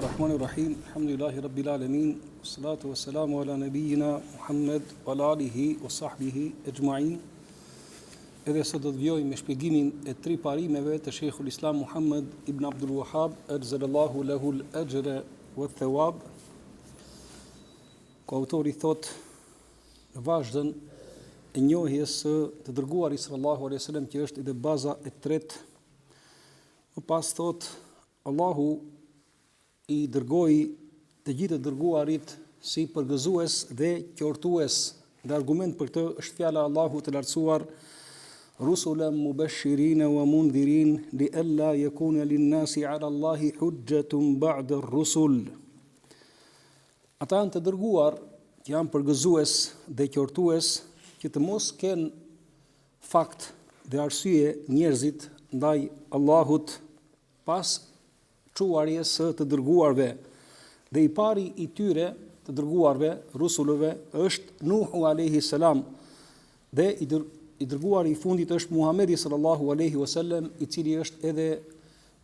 Rahim, alhamdulillahi rabbil alamin, salatu wassalamu ala nabiyyina Muhammad wa ala alihi wa sahbihi ejma'in. Edhe sot do të vjojmë me shpjegimin e 3 parimeve të Sheikhul Islam Muhammad ibn Abdul Wahhab, ajzalallahu lahu al-ajra wa thawab. Ku autori thot në vazhdën e njohjes së të dërguarit sallallahu alaihi wasallam, që është edhe baza e tretë. Më pas thot Allahu i dërgoi të gjithë të dërguarit si përgëzues dhe qortues. Dhe argument për këtë është fjala e Allahut të lartësuar: rusulan mubashirin wa mundhirin li alla yakuna lin-nasi 'ala Allahi hujjatun ba'da ar-rusul. Ata janë të dërguar që janë përgëzues dhe qortues, që të mos kenë fakt dhe arsye njerëzit ndaj Allahut pas quarjes së të dërguarve. Dhe i pari i tyre të dërguarve, rusulëve, është Nuhu alayhi salam, dhe i dërguari i fundit është Muhamedi sallallahu alaihi wasallam, i cili është edhe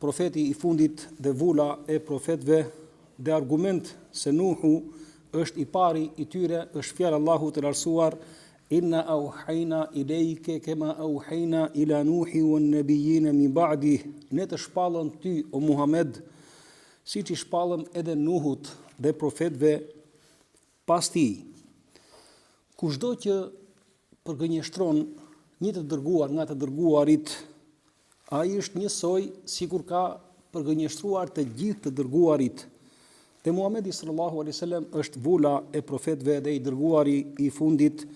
profeti i fundit dhe vula e profetëve. Dhe argument se Nuhu është i pari i tyre është fjalë Allahu të lartësuar: inna auhayna ilayka kama auhayna ila Nuhi wan nabiyyin min ba'di. Ne të shpallëm ty, o Muhammed, siç i shpallëm edhe Nuhut dhe profetëve pas tij. Kushdo që përgënjeshtron një të dërguar nga të dërguarit, ai është njësoj sikur ka përgënjeshtruar të gjithë të dërguarit. Dhe Muhamedi sallallahu alaihi wasallam është vula e profetëve dhe i dërguari i fundit.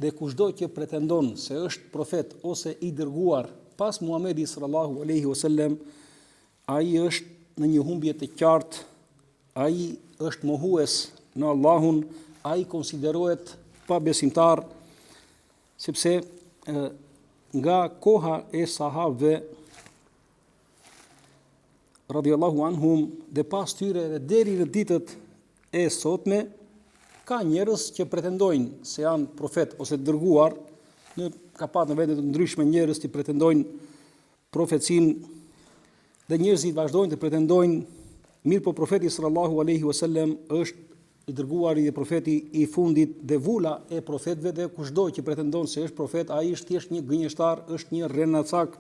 Dhe kushdo që pretendon se është profet ose i dërguar pas Muhamedi sallallahu alaihi wasallam, ai është në një humbje të qartë, ai është mohues në Allahun, ai konsiderohet pabesimtar, sepse nga koha e sahabëve radhiyallahu anhum dhe pas tyre dhe deri në ditët e sotme, ka njerëz që pretendojnë se janë profet ose dërguar. Ka pasur në vende të ndryshme njerëz që pretendojnë profecinë, dhe njerëzit vazhdojnë të pretendojnë, mirë po profeti sallallahu alaihi wasallam është i dërguari dhe profeti i fundit dhe vula e profetëve, dhe kushdo që pretendon se është profet, ai është thjesht një gënjeshtar, është një rrenacak.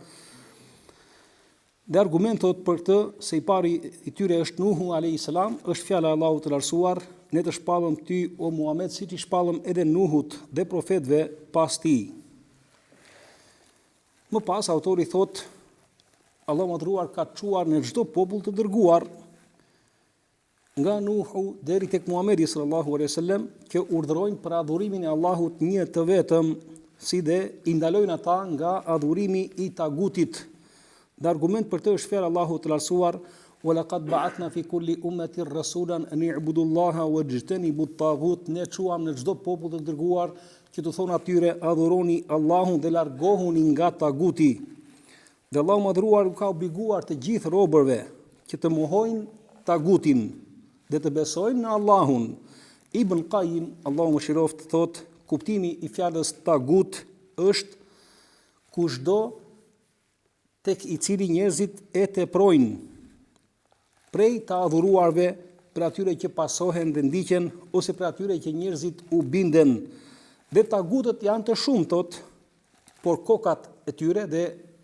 Dhe argumentot për këtë se i pari i tyre është Nuhu alayhis salam është fjala e Allahut të lartësuar: ne të shpallëm ty, o Muhammed, siç i shpallëm edhe Nuhut dhe profetëve pas tij. Më pas autori thot: Allahu madhruar ka çuar në çdo popull të dërguar, nga Nuhu deri tek Muhamedi sallallahu alaihi wasallam, që urdhërojnë për adhurimin e Allahut një të vetëm, si dhe i ndalojnë ata nga adhurimi i tagutit. Dhe argument për të është fjala e Allahut të lartësuar: wa laqad ba'athna fi kulli ummatin rasulan an i'budu Allaha wajtanibu at-taghut. Ne çuam në çdo popull të dërguar që të thonë atyre: adhuroni Allahun dhe largohuni nga taguti. Dhe Allahu madhruar ka obliguar të gjithë robërve që të mohojnë tagutin dhe të besojnë në Allahun. Ibn Qayyim, Allahu mëshiroft, thot: kuptimi i fjalës tagut është kushdo tek i cili njerëzit e teprojnë, prej të adhuruarve, për atyre që pasohen dhe ndiqen, ose për atyre që njerëzit u binden. Dhe tagutët janë të shumtot, por kokat e tyre dhe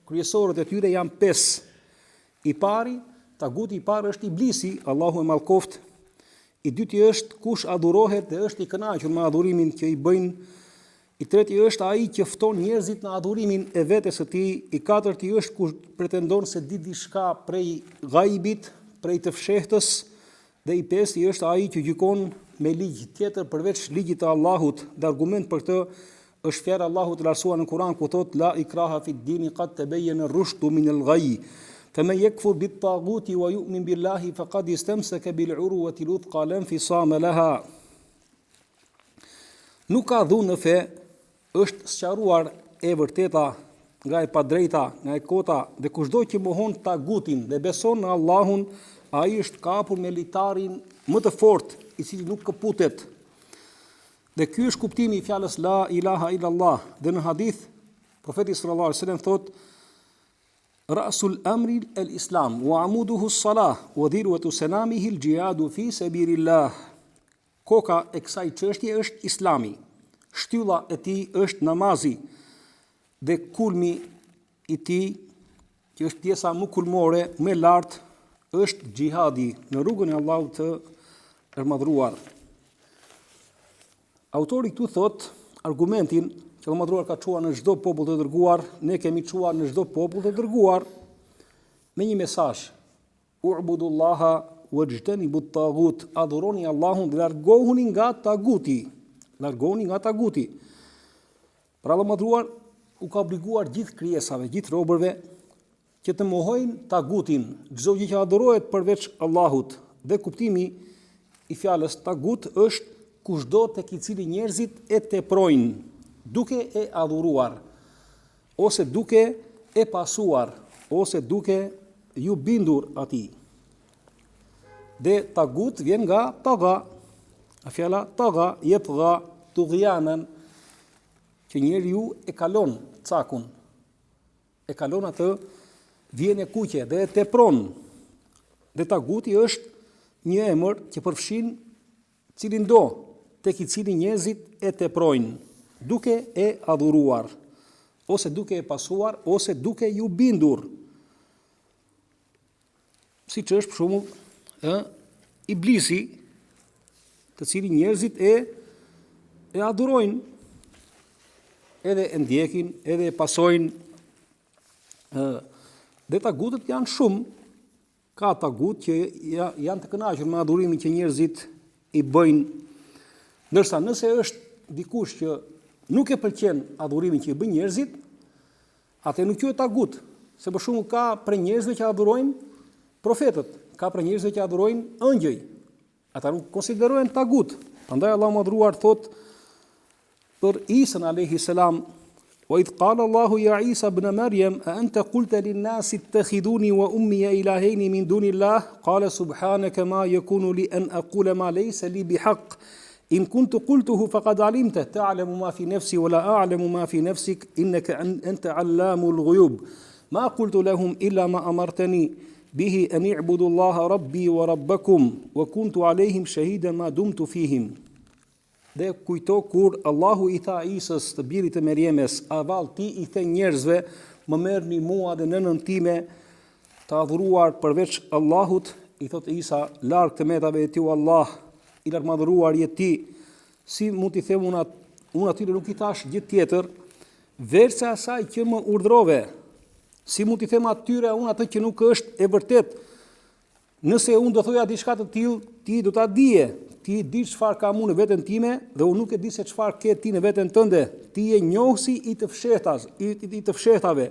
kryesorët e tyre janë 5. Taguti i parë është Iblisi, Allahu e mallkoft. I dyti është kush adhurohet dhe është i kënaqur me adhurimin që i bëjnë. I treti është ai që fton njerëzit në adhurimin e vetes së tij. I katërti është kush pretendon se di diçka prej ghaibit, prej të fshehtës. Dhe i pesti është ai që gjykon me ligj tjetër përveç ligjit të Allahut. Dhe argument për këtë është fjala e Allahut të lartësuar në Kur'an, ku thot: la ikraha fi d-din qad tabayyana ar-rushdu min al-ghayy. Faman yakfur bit-taghuti wa yu'min billahi faqad istamsaka bil-'urwati al-wuthqa la infisama laha. Nuk ka dhunë në fe, është sqaruar e vërteta nga e padrejta, nga e kota, dhe kushdo që mohon tagutin dhe beson në Allahun, ai është kapur me litarin më të fortë, i cili nuk këputet. Dhe ky është kuptimi i fjalës la ilaha illallah. Dhe në hadith profeti sallallahu alaihi wasallam thot: Rasul amri al-Islam wa amuduhu as-salah wa dhirwatu sanamihi al-jihadu fi sabilillah. Koka e kësaj çështje është Islami. Shtylla e tij është namazi dhe kulmi i tij, që është pjesa më kulmore, më e lartë, është xhihadi në rrugën e Allahut të madhruar. Autori këtu thot argumentin që Allah madhruar ka çuar në çdo popull të dërguar, ne kemi çuar në çdo popull të dërguar me një mesazh: U'budullaha wajtanibut taghut, adhuroni Allahun dhe largohuni nga taguti. Largohuni nga taguti. Pra Allah madhruar u ka obliguar gjithë krijesave, gjithë robërve që të mohojnë tagutin, çdo gjë që adhurohet përveç Allahut. Dhe kuptimi i fjalës tagut është kushdo tek i cili njerëzit e teprojnë, duke e adhuruar, ose duke e pasuar, ose duke ju bindur atij. Dhe tagut vjen nga taga, a fjala taga, yatgha, tughyanan, që njeriu e kalon cakun, e kalon atë, vjen e kuqe dhe e tepron. Dhe taguti është një emër që përfshin cilin do, tek i cili njerëzit e teprojnë, duke e adhuruar, ose duke e pasuar, ose duke ju bindur. Siç është për shembull Iblisi, të cilin njerëzit e adhurojnë, edhe e ndjekin, edhe e pasojnë. Dhe tagutët janë shumë. Ka tagut që janë të kënaqur me adhurimin që njerëzit i bëjnë, ndërsa nëse është dikush që nuk e pëlqen adhurimin që i bëjnë njerëzit, atë nuk quhet tagut, se për shembull ka për njerëzve që adhurojnë profetët, ka për njerëzve që adhurojnë ëngjëj, ata nuk konsiderohen tagut. Prandaj Allahu madhruar thot për Isa alayhi salam: Wa idh qala Allahu ya Isa ibn Maryam a anta qulta lin-nasi ittakhiduni wa ummi ilahayn min dunillah qala subhanaka ma yakunu li an aqula ma laysa li bihaq in kuntu qultuhu faqad alimta ta'lamu ma fi nafsi wa la a'lamu ma fi nafsik innaka anta 'allamul ghuyub ma qultu lahum illa ma amartani bihi an i'budu Allaha rabbi wa rabbakum wa kuntu alayhim shahidan ma dumtu fihim. Dhe kujto kur Allahu i tha Isës, të birit të Merjemes, a vallë ti i the njerëzve, më merrni mua dhe nënën time të adhuruar përveç Allahut, i thot Isa, larg të metave e ti o Allah, i largmadhëruar je ti, si mund t'i them unë atyre nuk i thash gjë tjetër, versa asaj që më urdhrove, si mund t'i them atyre unë atë që nuk është e vërtet, nëse unë do thoja diçka të tillë, ti do ta dije. Ti di çfarë kam unë në veten time dhe unë nuk e di se çfarë ke ti në veten tënde. Ti je njohësi i të fshehtave.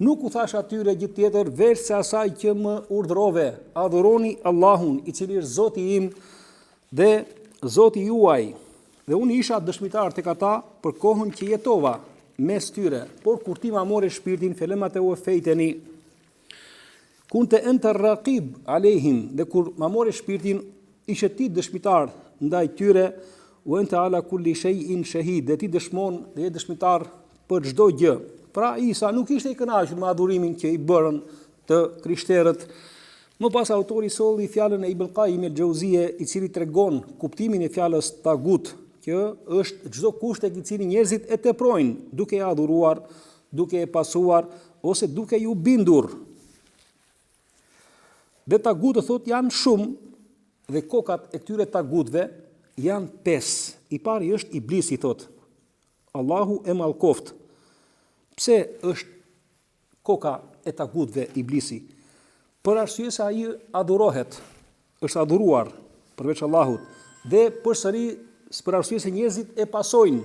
Nuk u thash atyre gjë tjetër veçse asaj që më urdhrove. Adhuroni Allahun, i cili është Zoti im dhe Zoti juaj. Dhe unë isha dëshmitar tek ata për kohën që jetova mes tyre. Por kur ti ma more shpirtin, felemat e u fejteni. Kunte ente raqib alehim, dhe kur ma more shpirtin, ishe ti dëshmitar ndaj tyre, u ente ala kulli shay'in shahid, dhe ti dëshmon dhe je dëshmitar për çdo gjë. Pra Isa nuk ishte i kënaqur me adhurimin që i bërën të krishterët. Më pas autori solli fjalën e Ibn Qayyim el-Jauziye, i cili tregon kuptimin e fjalës tagut, që është çdo kusht tek i cili njerëzit e teprojnë, duke e adhuruar, duke e pasuar, ose duke ju bindur. Dhe tagutët thot janë shumë, dhe kokat e këtyre tagutëve janë 5. I pari është Iblisi, thot. Allahu e mallkoft. Pse është koka e tagutëve Iblisi? Për arsye se ai adhurohet, është adhuruar përveç Allahut, dhe përsëri për arsye se njerëzit e pasojnë,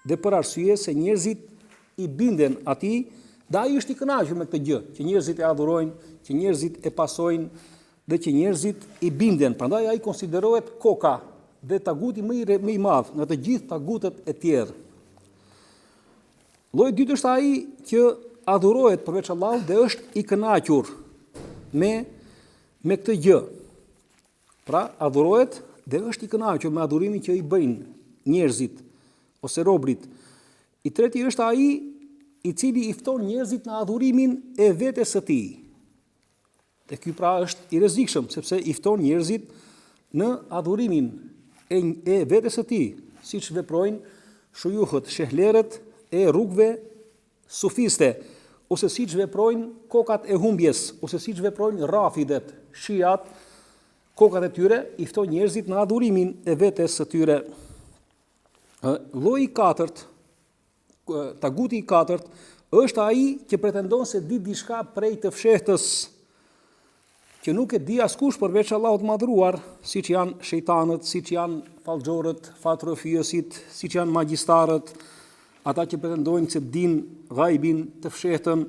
dhe për arsye se njerëzit i binden atij, dhe ai është i kënaqur me këtë gjë, që njerëzit e adhurojnë, që njerëzit e pasojnë, dhe që njerëzit i binden. Prandaj ai konsiderohet koka dhe taguti më i madh nga të gjithë tagutët e tjerë. Lloji i dytë është ai që adhurohet përveç Allahut dhe është i kënaqur me këtë gjë. Pra adhurohet dhe është i kënaqur me adhurimin që i bëjnë njerëzit ose robrit. I treti është ai i cili i fton njerëzit në adhurimin e vetes së tij. Dhe ky pra është i rrezikshëm, sepse i fton njerëzit në adhurimin e vetes së tij, siç veprojnë shujuhët, shehlerët e rrugëve sufiste, ose siç veprojnë kokat e humbjes, ose siç veprojnë rafidet, shiat, kokat e tyre i fton njerëzit në adhurimin e vetes së tyre. Lloji i katërt, taguti i katërt, është ai që pretendon se di diçka prej të fshehtës, që nuk e di askush përveç Allahut të Madhëruar, siç janë shejtanët, siç janë fallxhorët, fatrofiosit, siç janë magjistarët, ata që pretendojnë se din ghaibin të fshehtën.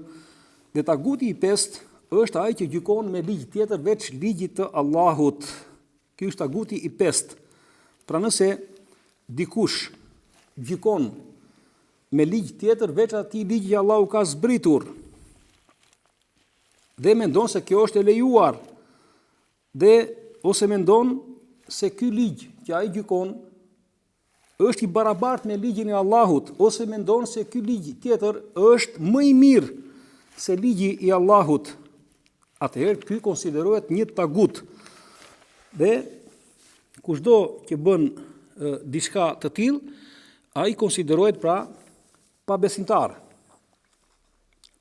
Dhe taguti i pestë është ai që gjykon me ligj tjetër veç ligjit të Allahut. Ky është taguti i pestë. Pra nëse dikush gjykon me ligj tjetër veç atij ligji që Allahu ka zbritur, dhe mendon se kjo është e lejuar, dhe ose mendon se ky ligj që ai gjykon është i barabartë me ligjin e Allahut, ose mendon se ky ligj tjetër është më i mirë se ligji i Allahut, atëherë ky konsiderohet një tagut. Dhe kushdo që bën diçka të tillë, ai konsiderohet pra pabesimtar.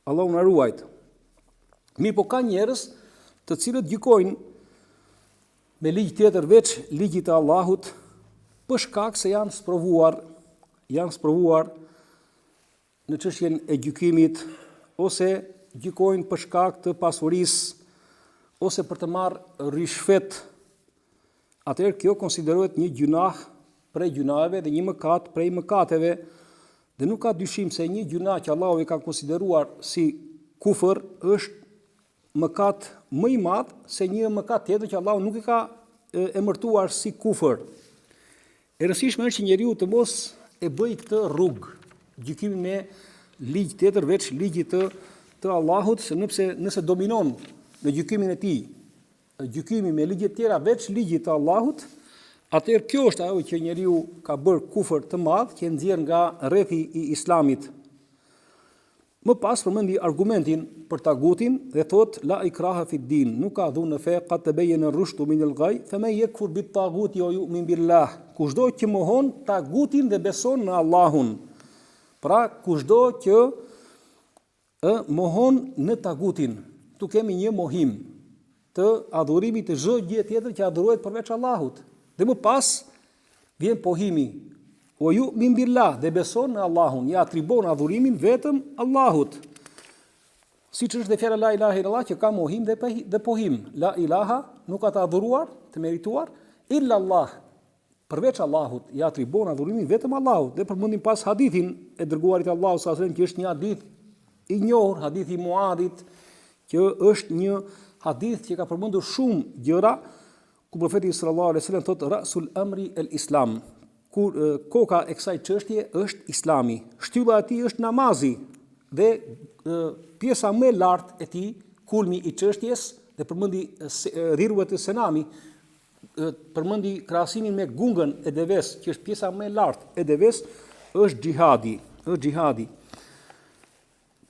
Allahu na ruajt. Mirë, po ka njerëz të cilët gjykojnë me ligj tjetër veç ligjit të Allahut, për shkak se janë sprovuar në çështjen e gjykimit, ose gjykojnë për shkak të pasurisë, ose për të marrë rishfet. Atëherë kjo konsiderohet një gjunah prej gjunave dhe një mëkat prej mëkateve, dhe nuk ka dyshim se një gjunah që Allahu e ka konsideruar si kufër është mëkat më i madh se një mëkat tjetër që Allahu nuk e ka emërtuar si kufër. E rëndësishme është që njeriu të mos e bëj këtë rrugë, gjykimin me ligj tjetër veç ligjit të Allahut, se nëse dominon në gjykimin e tij, gjykimi me ligje të tjera veç ligjit të Allahut, atëherë kjo është ajo që njeriu ka bërë kufër të madh që nxjerr nga rrethi i Islamit. Më pas përmendi argumentin për tagutin dhe thot la ikraha fi din, nuk ka dhunë në fe, qad tabayyana ar-rushdu min al-ghayy, faman yakfur bit-taguti wa yu'min billah. Kushdo që mohon tagutin dhe beson në Allahun. Pra kushdo që mohon në tagutin, tu kemi një mohim të adhurimit të çdo gjë tjetër që adhurohet përveç Allahut. Dhe më pas vjen pohimi o ju min billah, dhe beson në Allahun, ja atribon adhurimin vetëm Allahut. Siç është dhe fjala la ilaha illallah që ka mohim dhe pohim. La ilaha, nuk ka të adhuruar, të merituar, illa Allah, përveç Allahut, ja atribon adhurimin vetëm Allahut. Dhe përmendim pas hadithin e dërguarit Allahu sallallahu alaihi wasallam, që është një hadith i njohur, hadithi Muadhit, që është një hadith që ka përmendur shumë gjëra, ku profeti sallallahu alaihi wasallam thotë rasul amri el-islam. Kur koka e kësaj çështje është Islami, shtylla e tij është namazi, dhe pjesa më e lartë e tij, kulmi i çështjes, dhe përmendi dhirruet e senami, përmendi krahasimin me gungën e deves, që është pjesa më e lartë e deves, është xhihadi.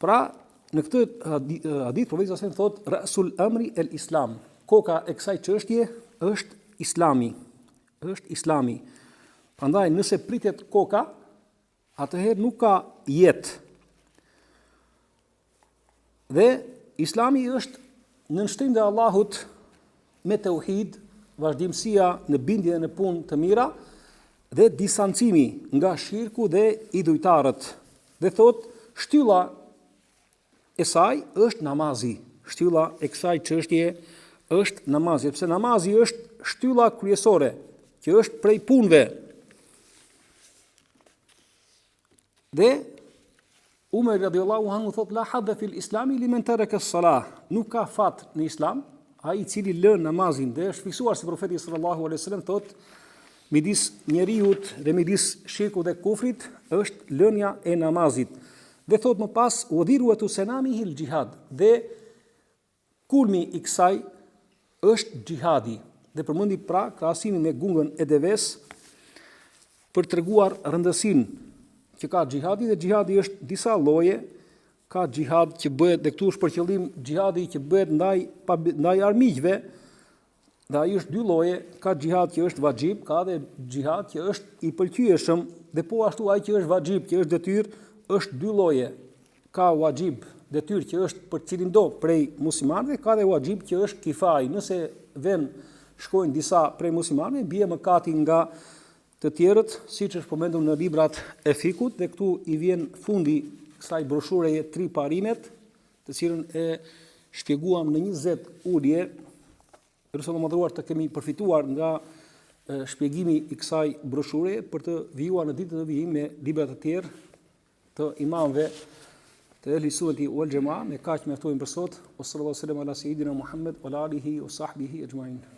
Pra, në këtë hadith profeti sallallahu alaihi wasallam thotë rasul amri el-islam, koka e kësaj çështje është Islami. Prandaj nëse pritet koka, atëherë nuk ka jetë. Dhe Islami është në nënshtrim dhe Allahut me tauhid, vazhdimësia në bindje dhe në punë të mira, dhe distancimi nga shirku dhe idhujtarët. Dhe thot, shtylla e saj është namazi. Shtylla e kësaj çështje është namazi, sepse namazi është shtylla kryesore, që është prej punëve. Dhe Umar radiallahu anhu thot la hadda fil islami limen taraka as-salah, nuk ka fat në islam ai i cili lën namazin, dhe është fiksuar se profeti sallallahu alaihi wasallam thot midis njeriut dhe midis shirku dhe kufrit është lënia e namazit. Dhe thot më pas udhiruatu senamihi al-jihad, dhe kulmi i kësaj është xhihadi. Dhe përmendi pra krahasimin me gungën e deves për treguar rëndësinë që ka xhihadi, dhe xhihadi është disa lloje, ka xhihad që bëhet, dhe këtu është për qëllim xhihadi që bëhet ndaj armiqve, dhe ai është dy lloje, ka xhihad që është vajib, ka edhe xhihad që është i pëlqyeshëm, dhe po ashtu ai që është vajib, që është detyrë, është dy lloje. Ka vajib, detyrë që është për cilin do prej muslimanëve, ka dhe vajib që është kifaj. Nëse shkojnë disa prej muslimanëve, bie mëkati nga të tjerët, siç është përmendur në librat e fikut, dhe këtu i vjen fundi kësaj broshureje 3 parimet, të cilën e shpjeguam në 20 ulje, përse më mëdhëruar të kemi përfituar nga shpjegimi i kësaj broshureje për të vijuar në ditën e vijim me libra të tjerë të imamëve të ehli sunneti wal jamaa. Me kaq mjaftojmë për sot. Sallallahu alaihi wasallam ala sayidina Muhammad wa alihi wa sahbihi ajma'in.